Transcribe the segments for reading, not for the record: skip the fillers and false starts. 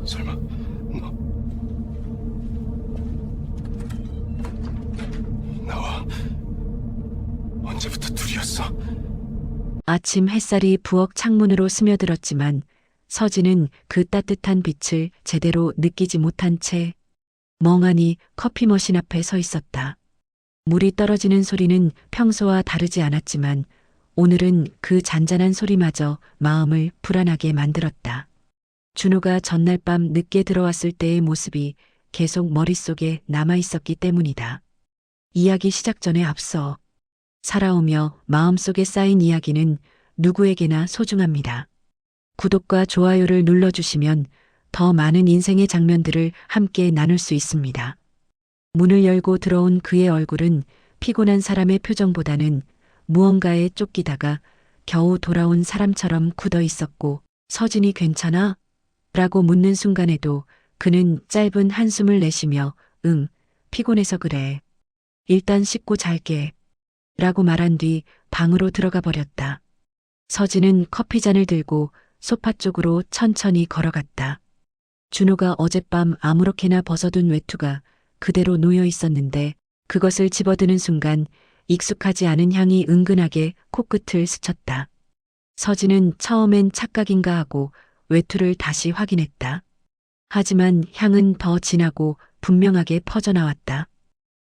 설마 너 나와 언제부터 둘이었어? 아침 햇살이 부엌 창문으로 스며들었지만 서진은 그 따뜻한 빛을 제대로 느끼지 못한 채 멍하니 커피 머신 앞에 서 있었다. 물이 떨어지는 소리는 평소와 다르지 않았지만 오늘은 그 잔잔한 소리마저 마음을 불안하게 만들었다. 준호가 전날 밤 늦게 들어왔을 때의 모습이 계속 머릿속에 남아 있었기 때문이다. 이야기 시작 전에 앞서 살아오며 마음속에 쌓인 이야기는 누구에게나 소중합니다. 구독과 좋아요를 눌러주시면 더 많은 인생의 장면들을 함께 나눌 수 있습니다. 문을 열고 들어온 그의 얼굴은 피곤한 사람의 표정보다는 무언가에 쫓기다가 겨우 돌아온 사람처럼 굳어 있었고, 서진이 괜찮아? 라고 묻는 순간에도 그는 짧은 한숨을 내쉬며 응, 피곤해서 그래. 일단 씻고 잘게. 라고 말한 뒤 방으로 들어가 버렸다. 서진은 커피잔을 들고 소파 쪽으로 천천히 걸어갔다. 준호가 어젯밤 아무렇게나 벗어둔 외투가 그대로 놓여 있었는데 그것을 집어드는 순간 익숙하지 않은 향이 은근하게 코끝을 스쳤다. 서진은 처음엔 착각인가 하고 외투를 다시 확인했다. 하지만 향은 더 진하고 분명하게 퍼져나왔다.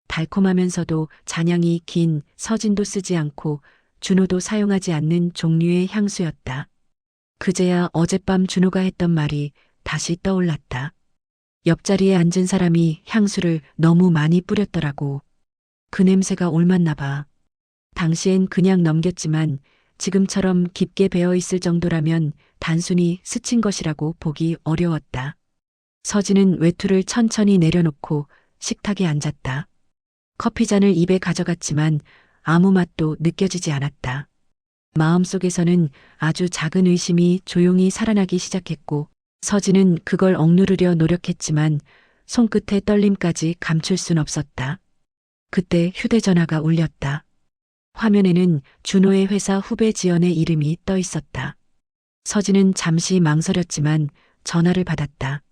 달콤하면서도 잔향이 긴 서진도 쓰지 않고 준호도 사용하지 않는 종류의 향수였다. 그제야 어젯밤 준호가 했던 말이 다시 떠올랐다. 옆자리에 앉은 사람이 향수를 너무 많이 뿌렸더라고. 그 냄새가 옮았나 봐. 당시엔 그냥 넘겼지만 지금처럼 깊게 배어 있을 정도라면 단순히 스친 것이라고 보기 어려웠다. 서진은 외투를 천천히 내려놓고 식탁에 앉았다. 커피잔을 입에 가져갔지만 아무 맛도 느껴지지 않았다. 마음속에서는 아주 작은 의심이 조용히 살아나기 시작했고 서진은 그걸 억누르려 노력했지만 손끝의 떨림까지 감출 순 없었다. 그때 휴대전화가 울렸다. 화면에는 준호의 회사 후배 지연의 이름이 떠 있었다. 서진은 잠시 망설였지만 전화를 받았다.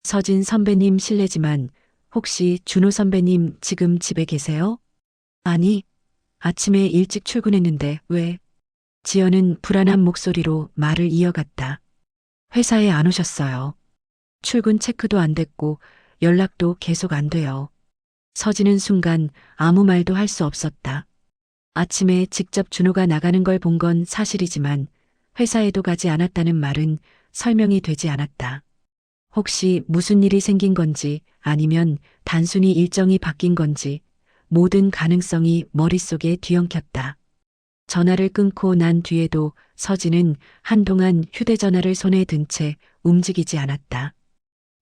서진 선배님 실례지만 혹시 준호 선배님 지금 집에 계세요? 아니, 아침에 일찍 출근했는데 왜? 지연은 불안한 목소리로 말을 이어갔다. 회사에 안 오셨어요. 출근 체크도 안 됐고 연락도 계속 안 돼요. 서진은 순간 아무 말도 할 수 없었다. 아침에 직접 준호가 나가는 걸 본 건 사실이지만 회사에도 가지 않았다는 말은 설명이 되지 않았다. 혹시 무슨 일이 생긴 건지 아니면 단순히 일정이 바뀐 건지 모든 가능성이 머릿속에 뒤엉켰다. 전화를 끊고 난 뒤에도 서진은 한동안 휴대전화를 손에 든 채 움직이지 않았다.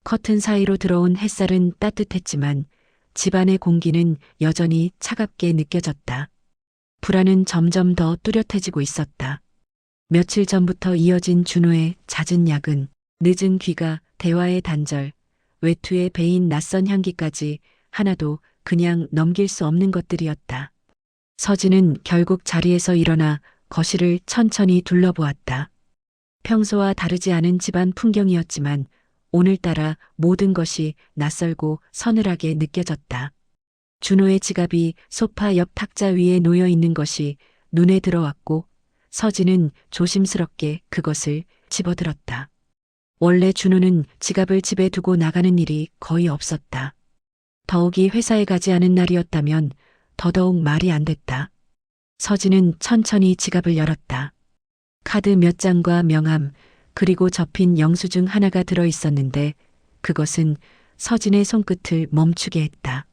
커튼 사이로 들어온 햇살은 따뜻했지만 집안의 공기는 여전히 차갑게 느껴졌다. 불안은 점점 더 뚜렷해지고 있었다. 며칠 전부터 이어진 준호의 잦은 야근, 늦은 귀가, 대화의 단절, 외투에 배인 낯선 향기까지 하나도 그냥 넘길 수 없는 것들이었다. 서진은 결국 자리에서 일어나 거실을 천천히 둘러보았다. 평소와 다르지 않은 집안 풍경이었지만 오늘따라 모든 것이 낯설고 서늘하게 느껴졌다. 준호의 지갑이 소파 옆 탁자 위에 놓여 있는 것이 눈에 들어왔고 서진은 조심스럽게 그것을 집어들었다. 원래 준호는 지갑을 집에 두고 나가는 일이 거의 없었다. 더욱이 회사에 가지 않은 날이었다면 더더욱 말이 안 됐다. 서진은 천천히 지갑을 열었다. 카드 몇 장과 명함, 그리고 접힌 영수증 하나가 들어 있었는데 그것은 서진의 손끝을 멈추게 했다.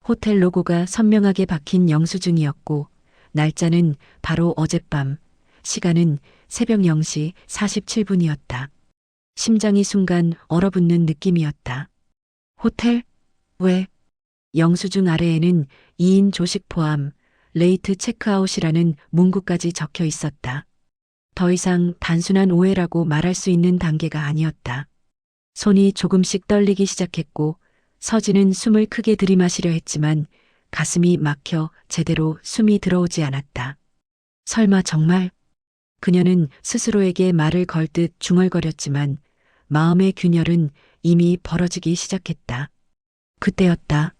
호텔 로고가 선명하게 박힌 영수증이었고 날짜는 바로 어젯밤, 시간은 새벽 0시 47분이었다. 심장이 순간 얼어붙는 느낌이었다. 호텔? 왜? 영수증 아래에는 2인 조식 포함, 레이트 체크아웃이라는 문구까지 적혀 있었다. 더 이상 단순한 오해라고 말할 수 있는 단계가 아니었다. 손이 조금씩 떨리기 시작했고 서진은 숨을 크게 들이마시려 했지만 가슴이 막혀 제대로 숨이 들어오지 않았다. 설마 정말? 그녀는 스스로에게 말을 걸 듯 중얼거렸지만 마음의 균열은 이미 벌어지기 시작했다. 그때였다.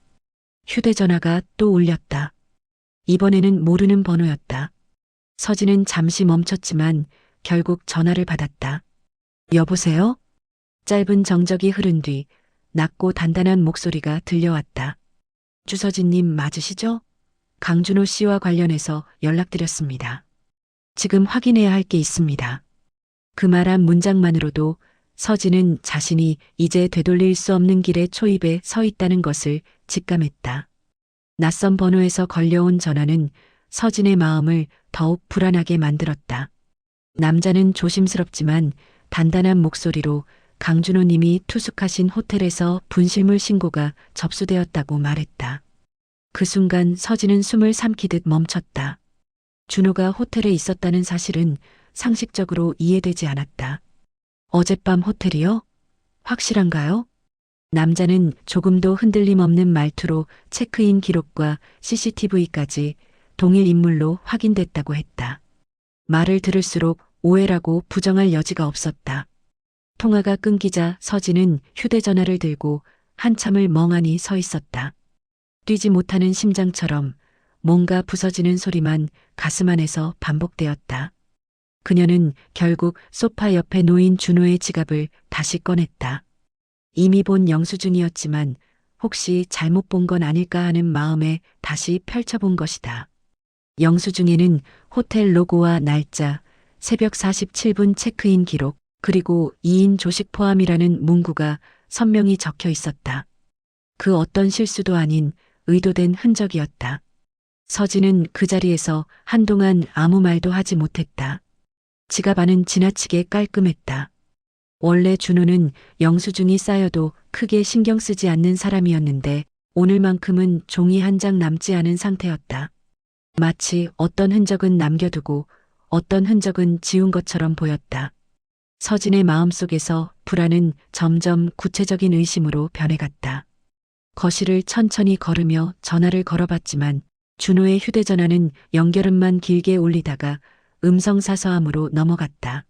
휴대전화가 또 울렸다. 이번에는 모르는 번호였다. 서진은 잠시 멈췄지만 결국 전화를 받았다. 여보세요? 짧은 정적이 흐른 뒤 낮고 단단한 목소리가 들려왔다. 주서진님 맞으시죠? 강준호 씨와 관련해서 연락드렸습니다. 지금 확인해야 할 게 있습니다. 그 말 한 문장만으로도 서진은 자신이 이제 되돌릴 수 없는 길의 초입에 서 있다는 것을 직감했다. 낯선 번호에서 걸려온 전화는 서진의 마음을 더욱 불안하게 만들었다. 남자는 조심스럽지만 단단한 목소리로 강준호 님이 투숙하신 호텔에서 분실물 신고가 접수되었다고 말했다. 그 순간 서진은 숨을 삼키듯 멈췄다. 준호가 호텔에 있었다는 사실은 상식적으로 이해되지 않았다. 어젯밤 호텔이요? 확실한가요? 남자는 조금도 흔들림 없는 말투로 체크인 기록과 CCTV까지 동일 인물로 확인됐다고 했다. 말을 들을수록 오해라고 부정할 여지가 없었다. 통화가 끊기자 서진은 휴대전화를 들고 한참을 멍하니 서 있었다. 뛰지 못하는 심장처럼 뭔가 부서지는 소리만 가슴 안에서 반복되었다. 그녀는 결국 소파 옆에 놓인 준호의 지갑을 다시 꺼냈다. 이미 본 영수증이었지만 혹시 잘못 본 건 아닐까 하는 마음에 다시 펼쳐본 것이다. 영수증에는 호텔 로고와 날짜, 새벽 47분 체크인 기록, 그리고 2인 조식 포함이라는 문구가 선명히 적혀 있었다. 그 어떤 실수도 아닌 의도된 흔적이었다. 서진은 그 자리에서 한동안 아무 말도 하지 못했다. 지갑 안은 지나치게 깔끔했다. 원래 준호는 영수증이 쌓여도 크게 신경 쓰지 않는 사람이었는데 오늘만큼은 종이 한 장 남지 않은 상태였다. 마치 어떤 흔적은 남겨두고 어떤 흔적은 지운 것처럼 보였다. 서진의 마음속에서 불안은 점점 구체적인 의심으로 변해갔다. 거실을 천천히 걸으며 전화를 걸어봤지만 준호의 휴대전화는 연결음만 길게 울리다가 음성사서함으로 넘어갔다.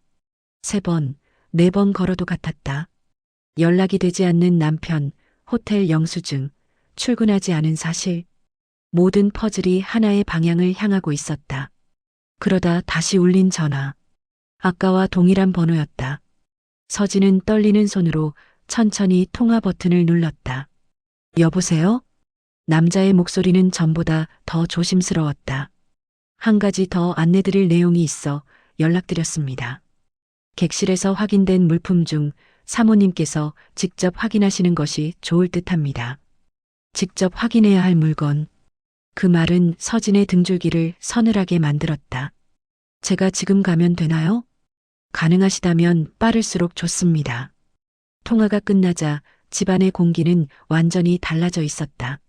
3번, 4번 걸어도 같았다. 연락이 되지 않는 남편, 호텔 영수증, 출근하지 않은 사실. 모든 퍼즐이 하나의 방향을 향하고 있었다. 그러다 다시 울린 전화. 아까와 동일한 번호였다. 서진은 떨리는 손으로 천천히 통화 버튼을 눌렀다. 여보세요? 남자의 목소리는 전보다 더 조심스러웠다. 한 가지 더 안내드릴 내용이 있어 연락드렸습니다. 객실에서 확인된 물품 중 사모님께서 직접 확인하시는 것이 좋을 듯합니다. 직접 확인해야 할 물건. 그 말은 서진의 등줄기를 서늘하게 만들었다. 제가 지금 가면 되나요? 가능하시다면 빠를수록 좋습니다. 통화가 끝나자 집안의 공기는 완전히 달라져 있었다.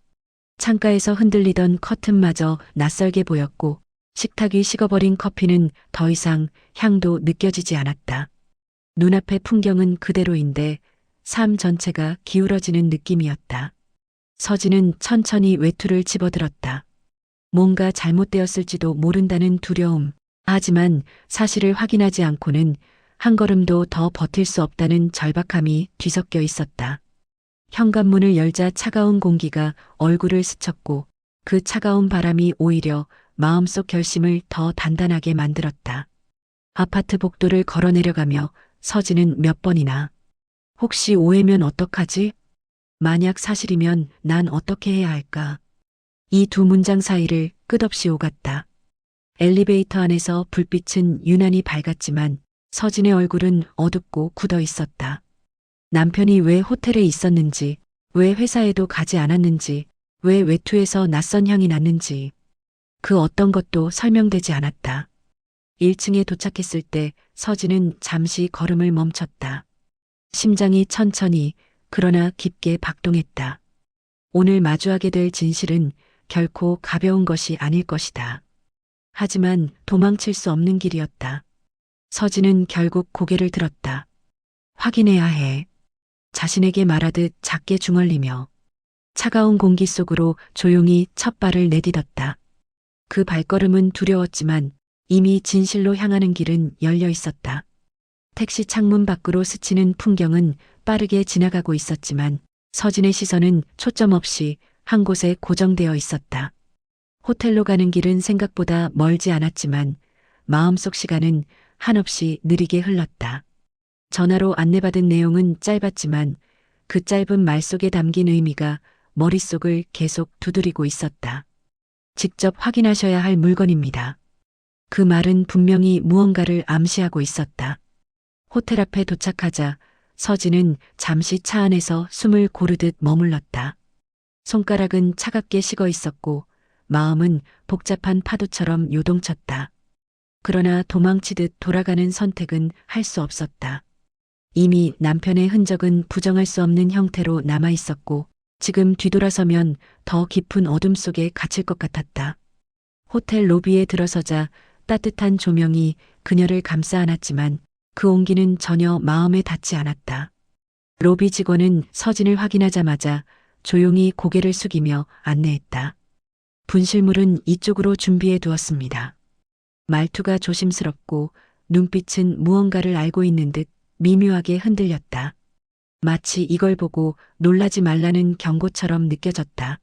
창가에서 흔들리던 커튼마저 낯설게 보였고 식탁 위 식어버린 커피는 더 이상 향도 느껴지지 않았다. 눈앞의 풍경은 그대로인데 삶 전체가 기울어지는 느낌이었다. 서진은 천천히 외투를 집어들었다. 뭔가 잘못되었을지도 모른다는 두려움, 하지만 사실을 확인하지 않고는 한 걸음도 더 버틸 수 없다는 절박함이 뒤섞여 있었다. 현관문을 열자 차가운 공기가 얼굴을 스쳤고 그 차가운 바람이 오히려 마음속 결심을 더 단단하게 만들었다. 아파트 복도를 걸어 내려가며 서진은 몇 번이나 혹시 오해면 어떡하지? 만약 사실이면 난 어떻게 해야 할까? 이 두 문장 사이를 끝없이 오갔다. 엘리베이터 안에서 불빛은 유난히 밝았지만 서진의 얼굴은 어둡고 굳어 있었다. 남편이 왜 호텔에 있었는지, 왜 회사에도 가지 않았는지, 왜 외투에서 낯선 향이 났는지 그 어떤 것도 설명되지 않았다. 1층에 도착했을 때 서진은 잠시 걸음을 멈췄다. 심장이 천천히 그러나 깊게 박동했다. 오늘 마주하게 될 진실은 결코 가벼운 것이 아닐 것이다. 하지만 도망칠 수 없는 길이었다. 서진은 결국 고개를 들었다. 확인해야 해. 자신에게 말하듯 작게 중얼리며 차가운 공기 속으로 조용히 첫 발을 내딛었다. 그 발걸음은 두려웠지만 이미 진실로 향하는 길은 열려 있었다. 택시 창문 밖으로 스치는 풍경은 빠르게 지나가고 있었지만 서진의 시선은 초점 없이 한 곳에 고정되어 있었다. 호텔로 가는 길은 생각보다 멀지 않았지만 마음속 시간은 한없이 느리게 흘렀다. 전화로 안내받은 내용은 짧았지만 그 짧은 말 속에 담긴 의미가 머릿속을 계속 두드리고 있었다. 직접 확인하셔야 할 물건입니다. 그 말은 분명히 무언가를 암시하고 있었다. 호텔 앞에 도착하자 서진은 잠시 차 안에서 숨을 고르듯 머물렀다. 손가락은 차갑게 식어 있었고 마음은 복잡한 파도처럼 요동쳤다. 그러나 도망치듯 돌아가는 선택은 할 수 없었다. 이미 남편의 흔적은 부정할 수 없는 형태로 남아 있었고 지금 뒤돌아서면 더 깊은 어둠 속에 갇힐 것 같았다. 호텔 로비에 들어서자 따뜻한 조명이 그녀를 감싸 안았지만 그 온기는 전혀 마음에 닿지 않았다. 로비 직원은 서진을 확인하자마자 조용히 고개를 숙이며 안내했다. 분실물은 이쪽으로 준비해 두었습니다. 말투가 조심스럽고 눈빛은 무언가를 알고 있는 듯 미묘하게 흔들렸다. 마치 이걸 보고 놀라지 말라는 경고처럼 느껴졌다.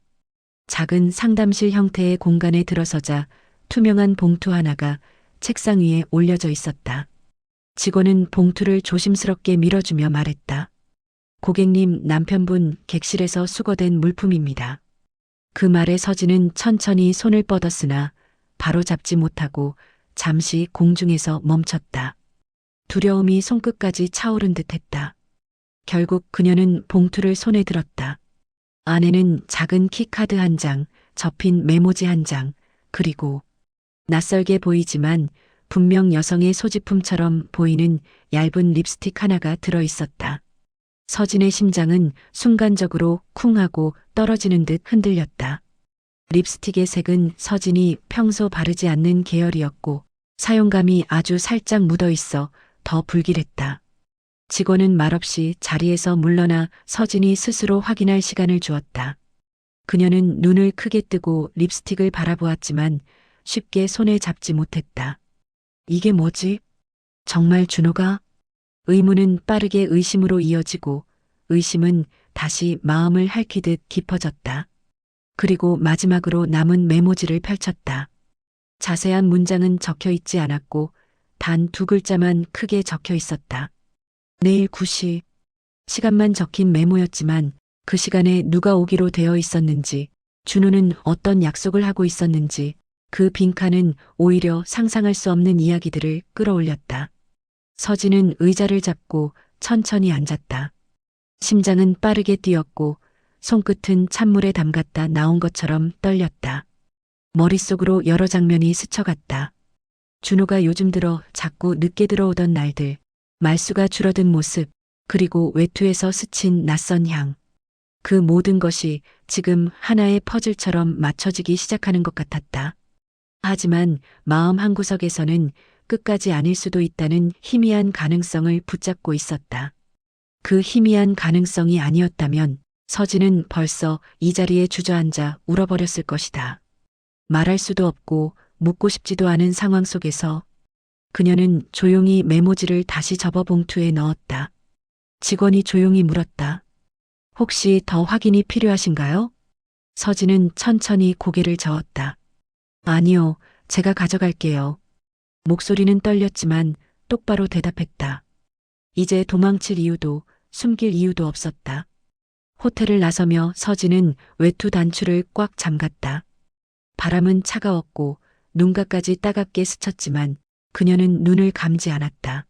작은 상담실 형태의 공간에 들어서자 투명한 봉투 하나가 책상 위에 올려져 있었다. 직원은 봉투를 조심스럽게 밀어주며 말했다. 고객님, 남편분 객실에서 수거된 물품입니다. 그 말에 서진은 천천히 손을 뻗었으나 바로 잡지 못하고 잠시 공중에서 멈췄다. 두려움이 손끝까지 차오른 듯했다. 결국 그녀는 봉투를 손에 들었다. 안에는 작은 키카드 한 장, 접힌 메모지 한 장, 그리고 낯설게 보이지만 분명 여성의 소지품처럼 보이는 얇은 립스틱 하나가 들어 있었다. 서진의 심장은 순간적으로 쿵 하고 떨어지는 듯 흔들렸다. 립스틱의 색은 서진이 평소 바르지 않는 계열이었고 사용감이 아주 살짝 묻어 있어 더 불길했다. 직원은 말없이 자리에서 물러나 서진이 스스로 확인할 시간을 주었다. 그녀는 눈을 크게 뜨고 립스틱을 바라보았지만 쉽게 손에 잡지 못했다. 이게 뭐지? 정말 준호가? 의문은 빠르게 의심으로 이어지고 의심은 다시 마음을 핥히듯 깊어졌다. 그리고 마지막으로 남은 메모지를 펼쳤다. 자세한 문장은 적혀 있지 않았고 단 2글자만 크게 적혀 있었다. 내일 9시. 시간만 적힌 메모였지만 그 시간에 누가 오기로 되어 있었는지, 준호는 어떤 약속을 하고 있었는지, 그 빈칸은 오히려 상상할 수 없는 이야기들을 끌어올렸다. 서진은 의자를 잡고 천천히 앉았다. 심장은 빠르게 뛰었고 손끝은 찬물에 담갔다 나온 것처럼 떨렸다. 머릿속으로 여러 장면이 스쳐갔다. 준호가 요즘 들어 자꾸 늦게 들어오던 날들, 말수가 줄어든 모습, 그리고 외투에서 스친 낯선 향. 그 모든 것이 지금 하나의 퍼즐처럼 맞춰지기 시작하는 것 같았다. 하지만 마음 한구석에서는 끝까지 아닐 수도 있다는 희미한 가능성을 붙잡고 있었다. 그 희미한 가능성이 아니었다면 서진은 벌써 이 자리에 주저앉아 울어버렸을 것이다. 말할 수도 없고 묻고 싶지도 않은 상황 속에서 그녀는 조용히 메모지를 다시 접어 봉투에 넣었다. 직원이 조용히 물었다. 혹시 더 확인이 필요하신가요? 서진은 천천히 고개를 저었다. 아니요, 제가 가져갈게요. 목소리는 떨렸지만 똑바로 대답했다. 이제 도망칠 이유도 숨길 이유도 없었다. 호텔을 나서며 서진은 외투 단추를 꽉 잠갔다. 바람은 차가웠고 눈가까지 따갑게 스쳤지만 그녀는 눈을 감지 않았다.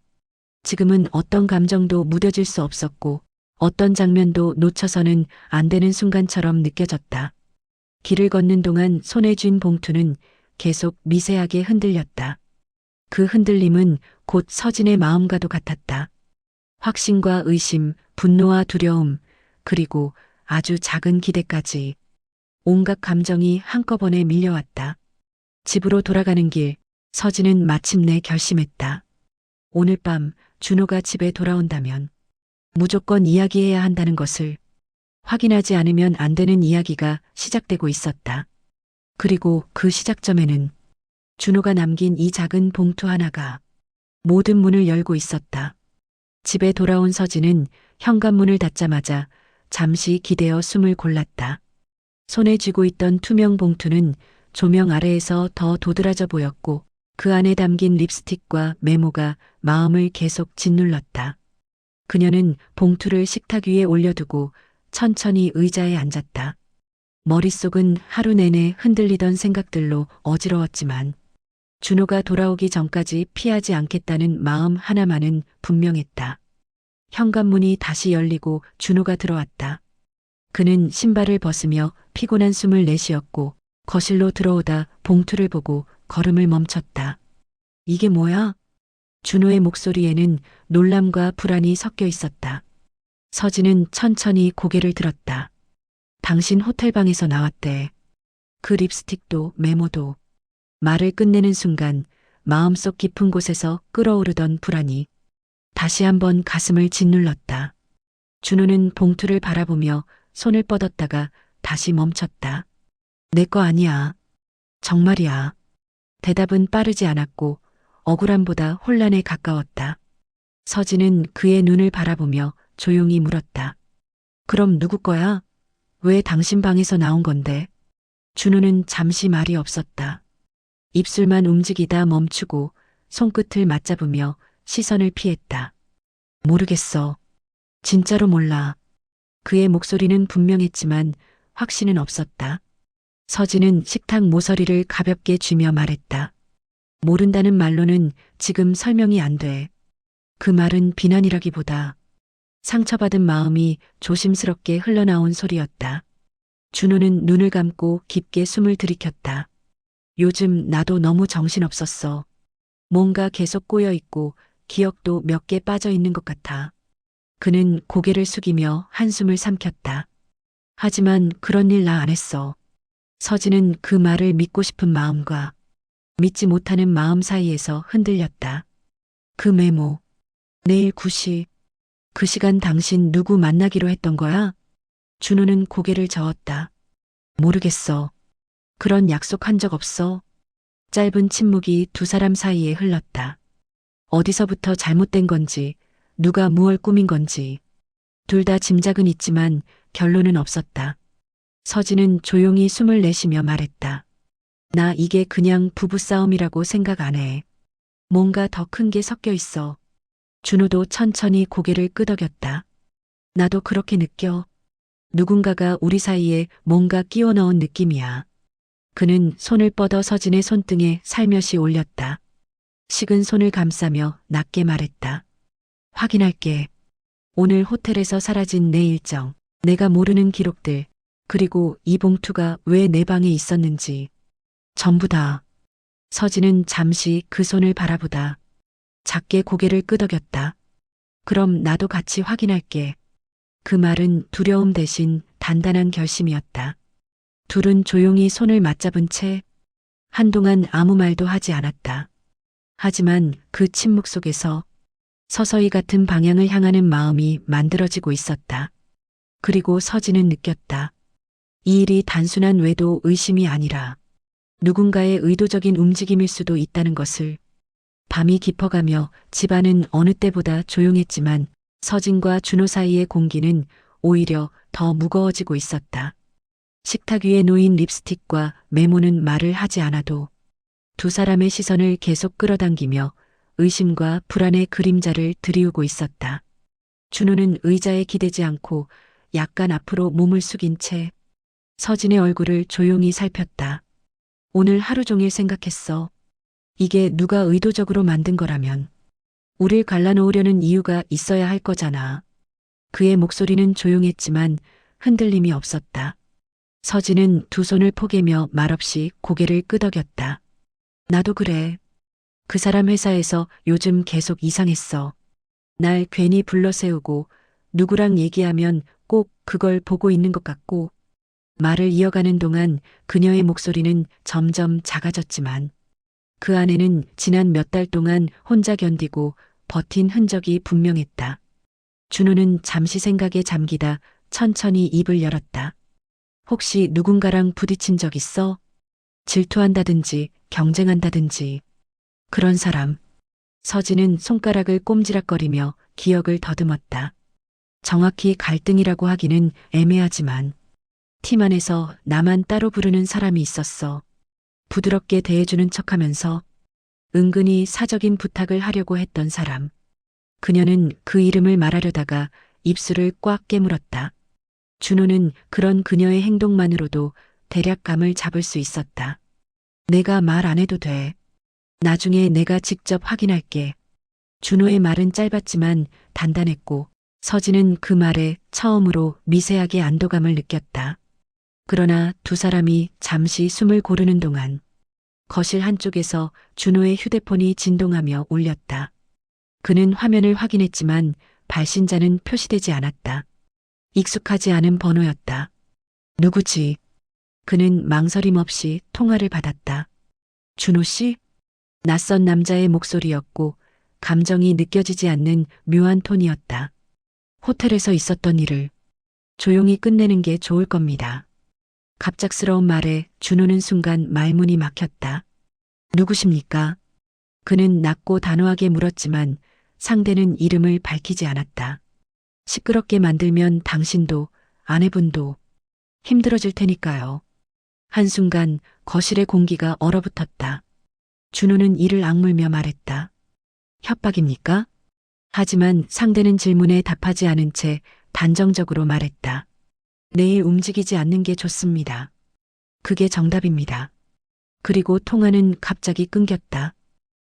지금은 어떤 감정도 무뎌질 수 없었고 어떤 장면도 놓쳐서는 안 되는 순간처럼 느껴졌다. 길을 걷는 동안 손에 쥔 봉투는 계속 미세하게 흔들렸다. 그 흔들림은 곧 서진의 마음과도 같았다. 확신과 의심, 분노와 두려움, 그리고 아주 작은 기대까지 온갖 감정이 한꺼번에 밀려왔다. 집으로 돌아가는 길, 서진은 마침내 결심했다. 오늘 밤 준호가 집에 돌아온다면 무조건 이야기해야 한다는 것을. 확인하지 않으면 안 되는 이야기가 시작되고 있었다. 그리고 그 시작점에는 준호가 남긴 이 작은 봉투 하나가 모든 문을 열고 있었다. 집에 돌아온 서진은 현관문을 닫자마자 잠시 기대어 숨을 골랐다. 손에 쥐고 있던 투명 봉투는 조명 아래에서 더 도드라져 보였고 그 안에 담긴 립스틱과 메모가 마음을 계속 짓눌렀다. 그녀는 봉투를 식탁 위에 올려두고 천천히 의자에 앉았다. 머릿속은 하루 내내 흔들리던 생각들로 어지러웠지만 준호가 돌아오기 전까지 피하지 않겠다는 마음 하나만은 분명했다. 현관문이 다시 열리고 준호가 들어왔다. 그는 신발을 벗으며 피곤한 숨을 내쉬었고 거실로 들어오다 봉투를 보고 걸음을 멈췄다. 이게 뭐야? 준호의 목소리에는 놀람과 불안이 섞여 있었다. 서진은 천천히 고개를 들었다. 당신 호텔방에서 나왔대. 그 립스틱도 메모도. 말을 끝내는 순간 마음속 깊은 곳에서 끓어오르던 불안이 다시 한번 가슴을 짓눌렀다. 준호는 봉투를 바라보며 손을 뻗었다가 다시 멈췄다. 내 거 아니야. 정말이야. 대답은 빠르지 않았고 억울함보다 혼란에 가까웠다. 서진은 그의 눈을 바라보며 조용히 물었다. 그럼 누구 거야? 왜 당신 방에서 나온 건데? 준호는 잠시 말이 없었다. 입술만 움직이다 멈추고 손끝을 맞잡으며 시선을 피했다. 모르겠어. 진짜로 몰라. 그의 목소리는 분명했지만 확신은 없었다. 서진은 식탁 모서리를 가볍게 쥐며 말했다. 모른다는 말로는 지금 설명이 안 돼. 그 말은 비난이라기보다 상처받은 마음이 조심스럽게 흘러나온 소리였다. 준호는 눈을 감고 깊게 숨을 들이켰다. 요즘 나도 너무 정신없었어. 뭔가 계속 꼬여있고 기억도 몇 개 빠져 있는 것 같아. 그는 고개를 숙이며 한숨을 삼켰다. 하지만 그런 일 나 안 했어. 서진은 그 말을 믿고 싶은 마음과 믿지 못하는 마음 사이에서 흔들렸다. 그 메모. 내일 9시. 그 시간 당신 누구 만나기로 했던 거야? 준호는 고개를 저었다. 모르겠어. 그런 약속 한 적 없어. 짧은 침묵이 두 사람 사이에 흘렀다. 어디서부터 잘못된 건지, 누가 무얼 꾸민 건지. 둘 다 짐작은 있지만 결론은 없었다. 서진은 조용히 숨을 내쉬며 말했다. 나 이게 그냥 부부싸움이라고 생각 안 해. 뭔가 더 큰 게 섞여 있어. 준호도 천천히 고개를 끄덕였다. 나도 그렇게 느껴. 누군가가 우리 사이에 뭔가 끼워 넣은 느낌이야. 그는 손을 뻗어 서진의 손등에 살며시 올렸다. 식은 손을 감싸며 낮게 말했다. 확인할게. 오늘 호텔에서 사라진 내 일정, 내가 모르는 기록들, 그리고 이 봉투가 왜 내 방에 있었는지. 전부 다. 서진은 잠시 그 손을 바라보다 작게 고개를 끄덕였다. 그럼 나도 같이 확인할게. 그 말은 두려움 대신 단단한 결심이었다. 둘은 조용히 손을 맞잡은 채 한동안 아무 말도 하지 않았다. 하지만 그 침묵 속에서 서서히 같은 방향을 향하는 마음이 만들어지고 있었다. 그리고 서진은 느꼈다. 이 일이 단순한 외도 의심이 아니라 누군가의 의도적인 움직임일 수도 있다는 것을. 밤이 깊어가며 집안은 어느 때보다 조용했지만 서진과 준호 사이의 공기는 오히려 더 무거워지고 있었다. 식탁 위에 놓인 립스틱과 메모는 말을 하지 않아도 두 사람의 시선을 계속 끌어당기며 의심과 불안의 그림자를 드리우고 있었다. 준호는 의자에 기대지 않고 약간 앞으로 몸을 숙인 채 서진의 얼굴을 조용히 살폈다. 오늘 하루 종일 생각했어. 이게 누가 의도적으로 만든 거라면 우릴 갈라놓으려는 이유가 있어야 할 거잖아. 그의 목소리는 조용했지만 흔들림이 없었다. 서진은 두 손을 포개며 말없이 고개를 끄덕였다. 나도 그래. 그 사람 회사에서 요즘 계속 이상했어. 날 괜히 불러세우고 누구랑 얘기하면 꼭 그걸 보고 있는 것 같고. 말을 이어가는 동안 그녀의 목소리는 점점 작아졌지만 그 안에는 지난 몇 달 동안 혼자 견디고 버틴 흔적이 분명했다. 준호는 잠시 생각에 잠기다 천천히 입을 열었다. 혹시 누군가랑 부딪힌 적 있어? 질투한다든지 경쟁한다든지. 그런 사람. 서진은 손가락을 꼼지락거리며 기억을 더듬었다. 정확히 갈등이라고 하기는 애매하지만 팀 안에서 나만 따로 부르는 사람이 있었어. 부드럽게 대해주는 척하면서 은근히 사적인 부탁을 하려고 했던 사람. 그녀는 그 이름을 말하려다가 입술을 꽉 깨물었다. 준호는 그런 그녀의 행동만으로도 대략 감을 잡을 수 있었다. 내가 말 안 해도 돼. 나중에 내가 직접 확인할게. 준호의 말은 짧았지만 단단했고 서진은 그 말에 처음으로 미세하게 안도감을 느꼈다. 그러나 두 사람이 잠시 숨을 고르는 동안 거실 한쪽에서 준호의 휴대폰이 진동하며 울렸다. 그는 화면을 확인했지만 발신자는 표시되지 않았다. 익숙하지 않은 번호였다. 누구지? 그는 망설임 없이 통화를 받았다. 준호 씨? 낯선 남자의 목소리였고 감정이 느껴지지 않는 묘한 톤이었다. 호텔에서 있었던 일을 조용히 끝내는 게 좋을 겁니다. 갑작스러운 말에 준호는 순간 말문이 막혔다. 누구십니까? 그는 낮고 단호하게 물었지만 상대는 이름을 밝히지 않았다. 시끄럽게 만들면 당신도 아내분도 힘들어질 테니까요. 한순간 거실의 공기가 얼어붙었다. 준호는 이를 악물며 말했다. 협박입니까? 하지만 상대는 질문에 답하지 않은 채 단정적으로 말했다. 내일 움직이지 않는 게 좋습니다. 그게 정답입니다. 그리고 통화는 갑자기 끊겼다.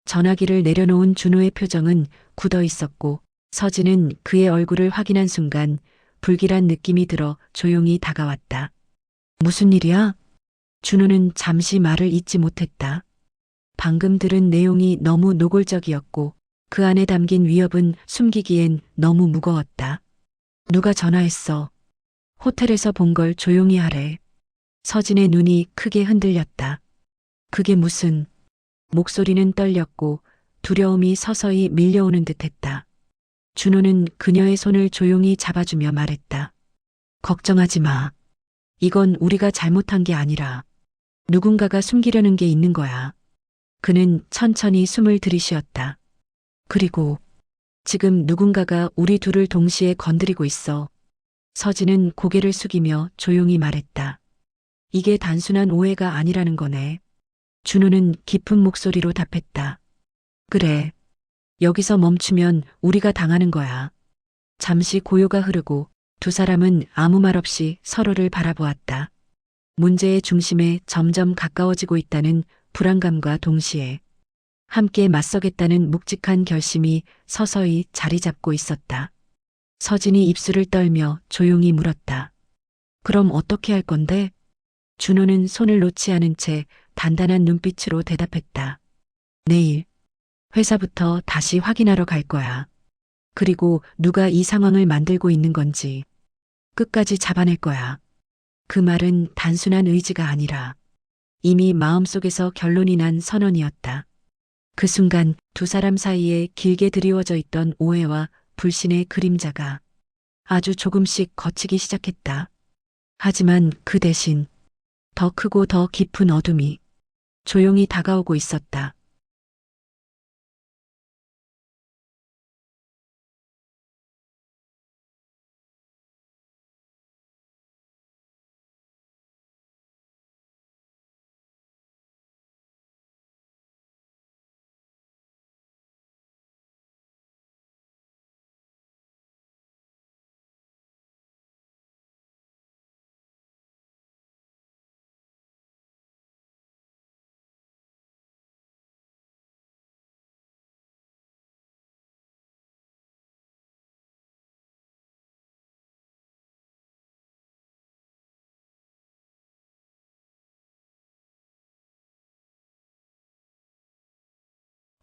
전화기를 내려놓은 준호의 표정은 굳어 있었고 서진은 그의 얼굴을 확인한 순간 불길한 느낌이 들어 조용히 다가왔다. 무슨 일이야? 준호는 잠시 말을 잇지 못했다. 방금 들은 내용이 너무 노골적이었고 그 안에 담긴 위협은 숨기기엔 너무 무거웠다. 누가 전화했어? 호텔에서 본 걸 조용히 하래. 서진의 눈이 크게 흔들렸다. 그게 무슨... 목소리는 떨렸고 두려움이 서서히 밀려오는 듯했다. 준호는 그녀의 손을 조용히 잡아주며 말했다. 걱정하지 마. 이건 우리가 잘못한 게 아니라 누군가가 숨기려는 게 있는 거야. 그는 천천히 숨을 들이쉬었다. 그리고 지금 누군가가 우리 둘을 동시에 건드리고 있어. 서진은 고개를 숙이며 조용히 말했다. 이게 단순한 오해가 아니라는 거네. 준호는 깊은 목소리로 답했다. 그래. 여기서 멈추면 우리가 당하는 거야. 잠시 고요가 흐르고 두 사람은 아무 말 없이 서로를 바라보았다. 문제의 중심에 점점 가까워지고 있다는 불안감과 동시에 함께 맞서겠다는 묵직한 결심이 서서히 자리 잡고 있었다. 서진이 입술을 떨며 조용히 물었다. 그럼 어떻게 할 건데? 준호는 손을 놓지 않은 채 단단한 눈빛으로 대답했다. 내일 회사부터 다시 확인하러 갈 거야. 그리고 누가 이 상황을 만들고 있는 건지 끝까지 잡아낼 거야. 그 말은 단순한 의지가 아니라 이미 마음속에서 결론이 난 선언이었다. 그 순간 두 사람 사이에 길게 드리워져 있던 오해와 불신의 그림자가 아주 조금씩 걷히기 시작했다. 하지만 그 대신 더 크고 더 깊은 어둠이 조용히 다가오고 있었다.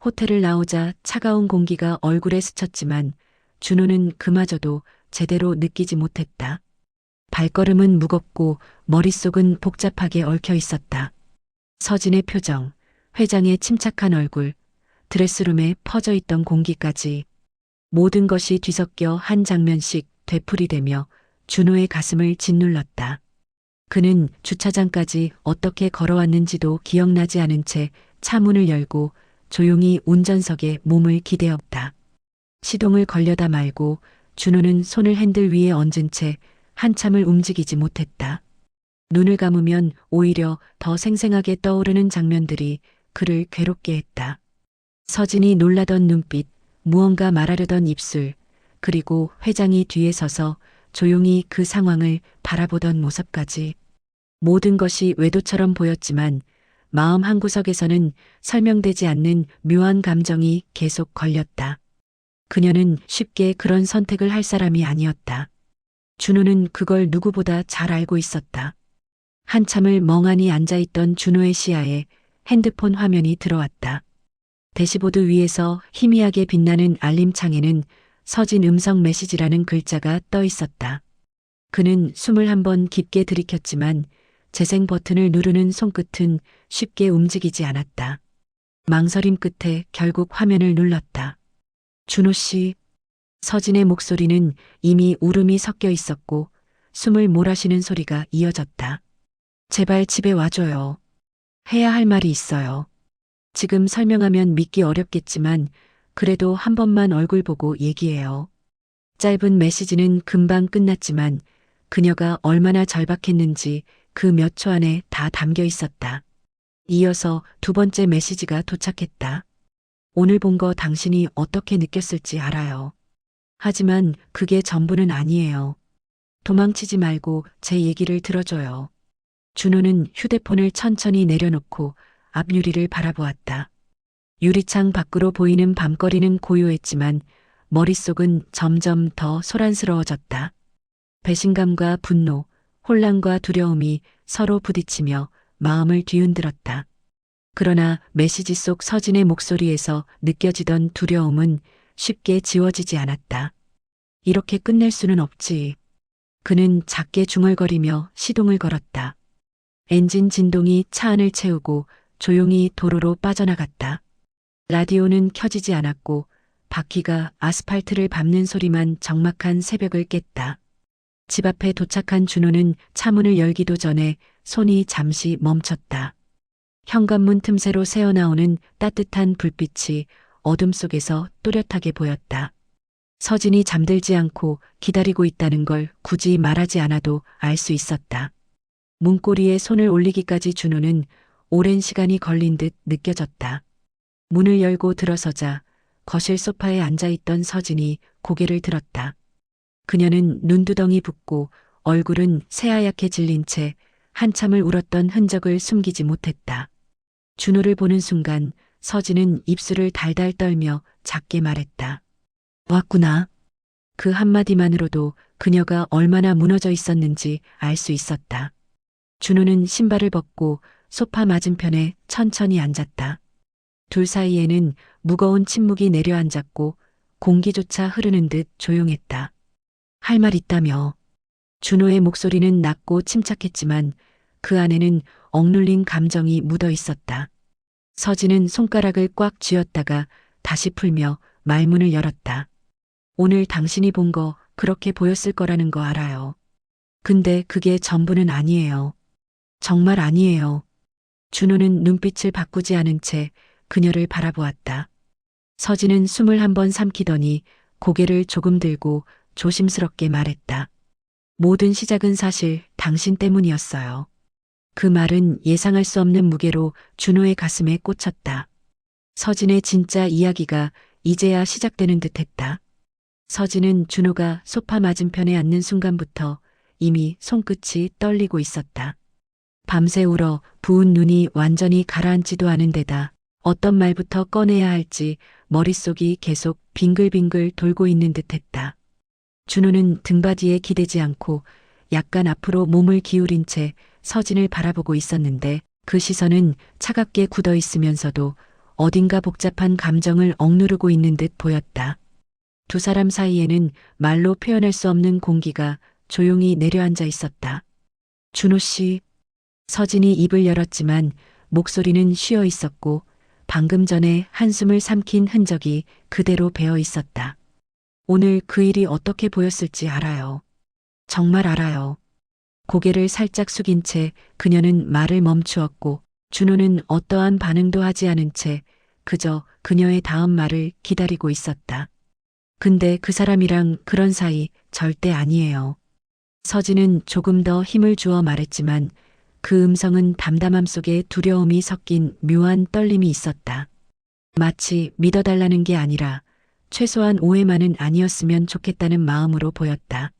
호텔을 나오자 차가운 공기가 얼굴에 스쳤지만 준호는 그마저도 제대로 느끼지 못했다. 발걸음은 무겁고 머릿속은 복잡하게 얽혀 있었다. 서진의 표정, 회장의 침착한 얼굴, 드레스룸에 퍼져 있던 공기까지 모든 것이 뒤섞여 한 장면씩 되풀이되며 준호의 가슴을 짓눌렀다. 그는 주차장까지 어떻게 걸어왔는지도 기억나지 않은 채 차문을 열고 조용히 운전석에 몸을 기대었다. 시동을 걸려다 말고 준호는 손을 핸들 위에 얹은 채 한참을 움직이지 못했다. 눈을 감으면 오히려 더 생생하게 떠오르는 장면들이 그를 괴롭게 했다. 서진이 놀라던 눈빛, 무언가 말하려던 입술, 그리고 회장이 뒤에 서서 조용히 그 상황을 바라보던 모습까지. 모든 것이 외도처럼 보였지만 마음 한구석에서는 설명되지 않는 묘한 감정이 계속 걸렸다. 그녀는 쉽게 그런 선택을 할 사람이 아니었다. 준호는 그걸 누구보다 잘 알고 있었다. 한참을 멍하니 앉아있던 준호의 시야에 핸드폰 화면이 들어왔다. 대시보드 위에서 희미하게 빛나는 알림창에는 서진 음성 메시지라는 글자가 떠 있었다. 그는 숨을 한번 깊게 들이켰지만 재생 버튼을 누르는 손끝은 쉽게 움직이지 않았다. 망설임 끝에 결국 화면을 눌렀다. 준호 씨. 서진의 목소리는 이미 울음이 섞여 있었고 숨을 몰아쉬는 소리가 이어졌다. 제발 집에 와줘요. 해야 할 말이 있어요. 지금 설명하면 믿기 어렵겠지만 그래도 한 번만 얼굴 보고 얘기해요. 짧은 메시지는 금방 끝났지만 그녀가 얼마나 절박했는지 그 몇 초 안에 다 담겨 있었다. 이어서 두 번째 메시지가 도착했다. 오늘 본 거 당신이 어떻게 느꼈을지 알아요. 하지만 그게 전부는 아니에요. 도망치지 말고 제 얘기를 들어줘요. 준호는 휴대폰을 천천히 내려놓고 앞유리를 바라보았다. 유리창 밖으로 보이는 밤거리는 고요했지만 머릿속은 점점 더 소란스러워졌다. 배신감과 분노, 혼란과 두려움이 서로 부딪히며 마음을 뒤흔들었다. 그러나 메시지 속 서진의 목소리에서 느껴지던 두려움은 쉽게 지워지지 않았다. 이렇게 끝낼 수는 없지. 그는 작게 중얼거리며 시동을 걸었다. 엔진 진동이 차 안을 채우고 조용히 도로로 빠져나갔다. 라디오는 켜지지 않았고 바퀴가 아스팔트를 밟는 소리만 적막한 새벽을 깼다. 집 앞에 도착한 준호는 차문을 열기도 전에 손이 잠시 멈췄다. 현관문 틈새로 새어나오는 따뜻한 불빛이 어둠 속에서 또렷하게 보였다. 서진이 잠들지 않고 기다리고 있다는 걸 굳이 말하지 않아도 알 수 있었다. 문고리에 손을 올리기까지 준호는 오랜 시간이 걸린 듯 느껴졌다. 문을 열고 들어서자 거실 소파에 앉아있던 서진이 고개를 들었다. 그녀는 눈두덩이 붓고 얼굴은 새하얗게 질린 채 한참을 울었던 흔적을 숨기지 못했다. 준호를 보는 순간 서진은 입술을 달달 떨며 작게 말했다. 왔구나. 그 한마디만으로도 그녀가 얼마나 무너져 있었는지 알 수 있었다. 준호는 신발을 벗고 소파 맞은편에 천천히 앉았다. 둘 사이에는 무거운 침묵이 내려앉았고 공기조차 흐르는 듯 조용했다. 할 말 있다며. 준호의 목소리는 낮고 침착했지만 그 안에는 억눌린 감정이 묻어 있었다. 서진은 손가락을 꽉 쥐었다가 다시 풀며 말문을 열었다. 오늘 당신이 본 거 그렇게 보였을 거라는 거 알아요. 근데 그게 전부는 아니에요. 정말 아니에요. 준호는 눈빛을 바꾸지 않은 채 그녀를 바라보았다. 서진은 숨을 한번 삼키더니 고개를 조금 들고 조심스럽게 말했다. 모든 시작은 사실 당신 때문이었어요. 그 말은 예상할 수 없는 무게로 준호의 가슴에 꽂혔다. 서진의 진짜 이야기가 이제야 시작되는 듯했다. 서진은 준호가 소파 맞은편에 앉는 순간부터 이미 손끝이 떨리고 있었다. 밤새 울어 부은 눈이 완전히 가라앉지도 않은 데다 어떤 말부터 꺼내야 할지 머릿속이 계속 빙글빙글 돌고 있는 듯했다. 준호는 등받이에 기대지 않고 약간 앞으로 몸을 기울인 채 서진을 바라보고 있었는데 그 시선은 차갑게 굳어 있으면서도 어딘가 복잡한 감정을 억누르고 있는 듯 보였다. 두 사람 사이에는 말로 표현할 수 없는 공기가 조용히 내려앉아 있었다. 준호 씨. 서진이 입을 열었지만 목소리는 쉬어 있었고 방금 전에 한숨을 삼킨 흔적이 그대로 배어 있었다. 오늘 그 일이 어떻게 보였을지 알아요. 정말 알아요. 고개를 살짝 숙인 채 그녀는 말을 멈추었고 준호는 어떠한 반응도 하지 않은 채 그저 그녀의 다음 말을 기다리고 있었다. 근데 그 사람이랑 그런 사이 절대 아니에요. 서진은 조금 더 힘을 주어 말했지만 그 음성은 담담함 속에 두려움이 섞인 묘한 떨림이 있었다. 마치 믿어달라는 게 아니라 최소한 오해만은 아니었으면 좋겠다는 마음으로 보였다.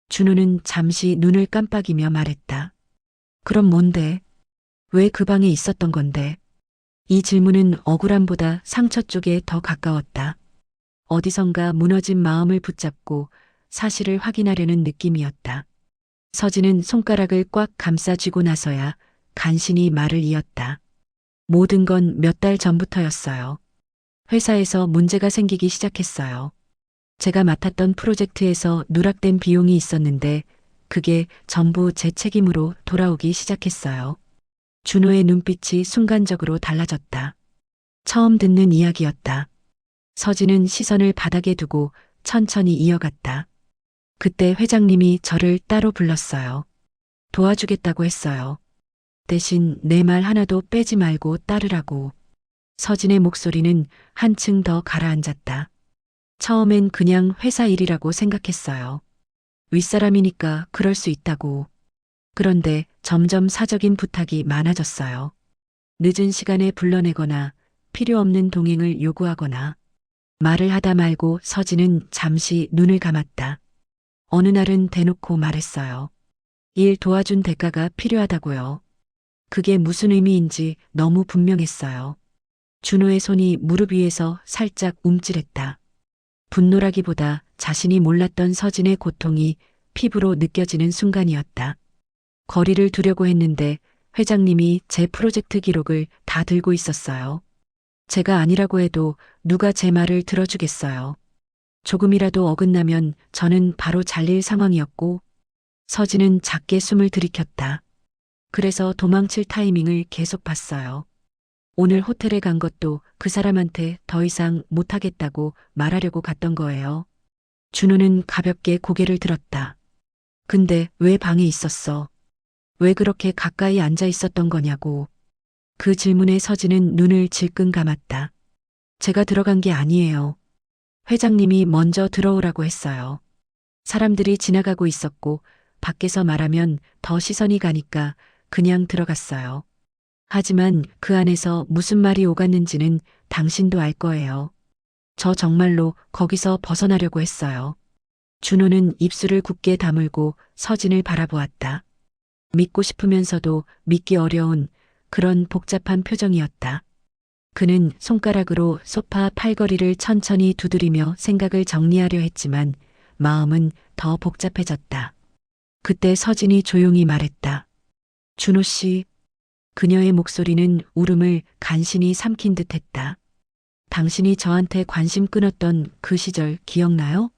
준호는 잠시 눈을 깜빡이며 말했다. 그럼 뭔데? 왜 그 방에 있었던 건데? 이 질문은 억울함보다 상처 쪽에 더 가까웠다. 어디선가 무너진 마음을 붙잡고 사실을 확인하려는 느낌이었다. 서진은 손가락을 꽉 감싸쥐고 나서야 간신히 말을 이었다. 모든 건 몇 달 전부터였어요. 회사에서 문제가 생기기 시작했어요. 제가 맡았던 프로젝트에서 누락된 비용이 있었는데 그게 전부 제 책임으로 돌아오기 시작했어요. 준호의 눈빛이 순간적으로 달라졌다. 처음 듣는 이야기였다. 서진은 시선을 바닥에 두고 천천히 이어갔다. 그때 회장님이 저를 따로 불렀어요. 도와주겠다고 했어요. 대신 내 말 하나도 빼지 말고 따르라고. 서진의 목소리는 한층 더 가라앉았다. 처음엔 그냥 회사 일이라고 생각했어요. 윗사람이니까 그럴 수 있다고. 그런데 점점 사적인 부탁이 많아졌어요. 늦은 시간에 불러내거나 필요 없는 동행을 요구하거나. 말을 하다 말고 서진은 잠시 눈을 감았다. 어느 날은 대놓고 말했어요. 일 도와준 대가가 필요하다고요. 그게 무슨 의미인지 너무 분명했어요. 준호의 손이 무릎 위에서 살짝 움찔했다. 분노라기보다 자신이 몰랐던 서진의 고통이 피부로 느껴지는 순간이었다. 거리를 두려고 했는데 회장님이 제 프로젝트 기록을 다 들고 있었어요. 제가 아니라고 해도 누가 제 말을 들어주겠어요. 조금이라도 어긋나면 저는 바로 잘릴 상황이었고 서진은 작게 숨을 들이켰다. 그래서 도망칠 타이밍을 계속 봤어요. 오늘 호텔에 간 것도 그 사람한테 더 이상 못하겠다고 말하려고 갔던 거예요. 준호는 가볍게 고개를 들었다. 근데 왜 방에 있었어? 왜 그렇게 가까이 앉아 있었던 거냐고. 그 질문에 서진은 눈을 질끈 감았다. 제가 들어간 게 아니에요. 회장님이 먼저 들어오라고 했어요. 사람들이 지나가고 있었고 밖에서 말하면 더 시선이 가니까 그냥 들어갔어요. 하지만 그 안에서 무슨 말이 오갔는지는 당신도 알 거예요. 저 정말로 거기서 벗어나려고 했어요. 준호는 입술을 굳게 다물고 서진을 바라보았다. 믿고 싶으면서도 믿기 어려운 그런 복잡한 표정이었다. 그는 손가락으로 소파 팔걸이를 천천히 두드리며 생각을 정리하려 했지만 마음은 더 복잡해졌다. 그때 서진이 조용히 말했다. 준호 씨. 그녀의 목소리는 울음을 간신히 삼킨 듯 했다. 당신이 저한테 관심 끊었던 그 시절 기억나요?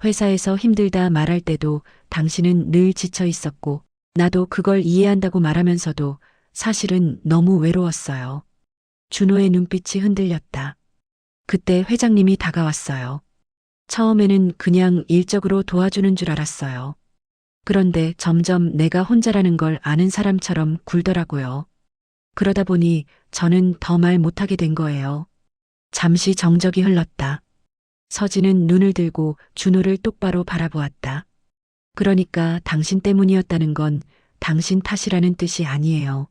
회사에서 힘들다 말할 때도 당신은 늘 지쳐 있었고 나도 그걸 이해한다고 말하면서도 사실은 너무 외로웠어요. 준호의 눈빛이 흔들렸다. 그때 회장님이 다가왔어요. 처음에는 그냥 일적으로 도와주는 줄 알았어요. 그런데 점점 내가 혼자라는 걸 아는 사람처럼 굴더라고요. 그러다 보니 저는 더 말 못하게 된 거예요. 잠시 정적이 흘렀다. 서진은 눈을 들고 준호를 똑바로 바라보았다. 그러니까 당신 때문이었다는 건 당신 탓이라는 뜻이 아니에요.